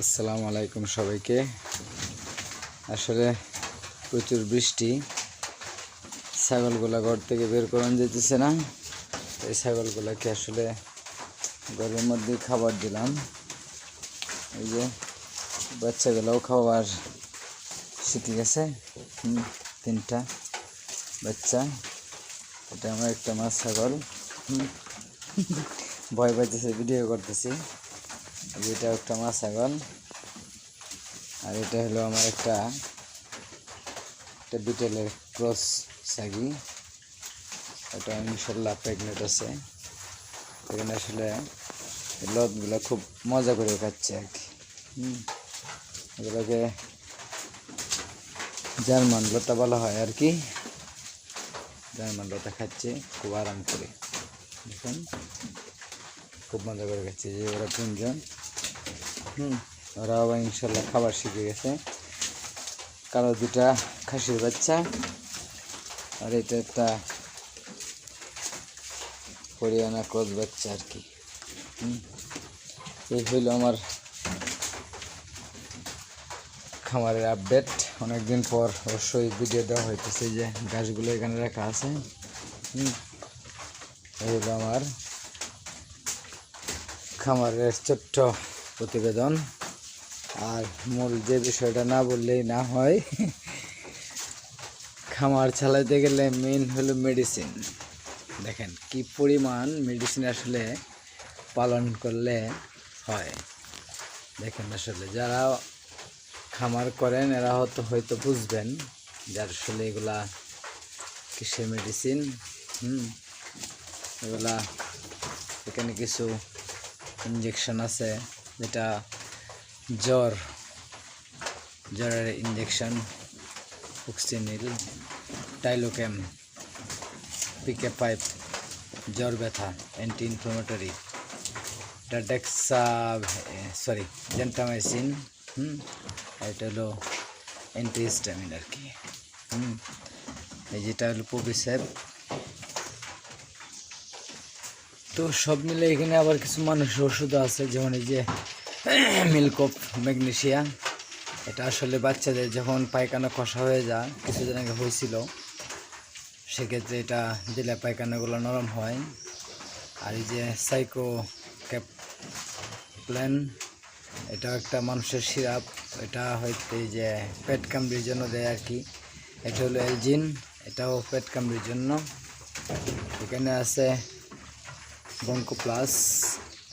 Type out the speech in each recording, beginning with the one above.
আসসালামু আলাইকুম সবাইকে। আসলে প্রচুর বৃষ্টি, ছাগলগুলা ঘর থেকে বের করানো যেতেছে না। এই ছাগলগুলাকে আসলে ঘরের মধ্যে খাবার দিলাম। এই যে বাচ্চাগুলোও খাবার শিখে গেছে। তিনটা বাচ্চা। এটা আমার একটা মা ছাগল। ভয় পাইতেছে, ভিডিও করতেছি। এটা একটা মা ছাগল, আর এটা হলো আমার একটা বিটেলের ক্রস ছাগি। এটা ইনশাল্লাহ প্রেগনেন্ট আছে। এখানে আসলে লতগুলো খুব মজা করে খাচ্ছে আর কি। এগুলোকে জার্মান লতা বলা হয় আর কি। জার্মান লতা খাচ্ছে খুব আরাম করে, দেখুন খুব মজা করে খাচ্ছে। যে ওরা তিনজন, ওরা আবার ইনশাল্লাহ খাবার শিখে গেছে। কালো দুটা খাসির বাচ্চা, আর এটা একটা হরিয়ানা ক্রস বাচ্চা আর কি। এই হইল আমার খামারের আপডেট। অনেকদিন পর অবশ্যই ভিডিও দেওয়া হইতেছে। যে গাছগুলো এখানে রাখা আছে। এই হলো আমার খামারের ছোট্ট প্রতিবেদন। আর মূল যে বিষয়টা না বললেই না হয়, খামার চালাইতে গেলে মেন হলো মেডিসিন। দেখেন কি পরিমাণ মেডিসিন আসলে পালন করলে হয়। দেখেন আসলে যারা খামার করেন এরা হয়তো বুঝবেন যে আসলে এগুলা কিসের মেডিসিন। এগুলা এখানে কিছু ইঞ্জেকশন আছে, যেটা জ্বরের ইঞ্জেকশন, অক্সিনিল, টাইলোকেম, পিকে পাইপ, জ্বর ব্যথা, অ্যান্টি ইনফ্লামেটরি, জেন্টামাইসিন, এটা হলো অ্যান্টিহিস্টামিন আর কি। এই যেটা হলো প্রোভিসেপ। তো সব মিলে এখানে আবার কিছু মানুষের ওষুধ আছে, যেমন এই যে মিল্ক অফ ম্যাগনেসিয়া। এটা আসলে বাচ্চাদের যখন পায়খানা কষা হয়ে যায়, কিছুদিন আগে হয়েছিল, সেক্ষেত্রে এটা দিলে পায়খানাগুলো নরম হয়। আর এই যে সাইকো ক্যাপ্ল্যান, এটা একটা মানুষের সিরাপ। এটা হয়তো এই যে পেট কামড়ির জন্য দেয় আর কি। এটা হলো এলজিন, এটাও পেট কামড়ির জন্য। এখানে আছে বঙ্কো প্লাস,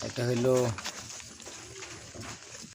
এটা হলো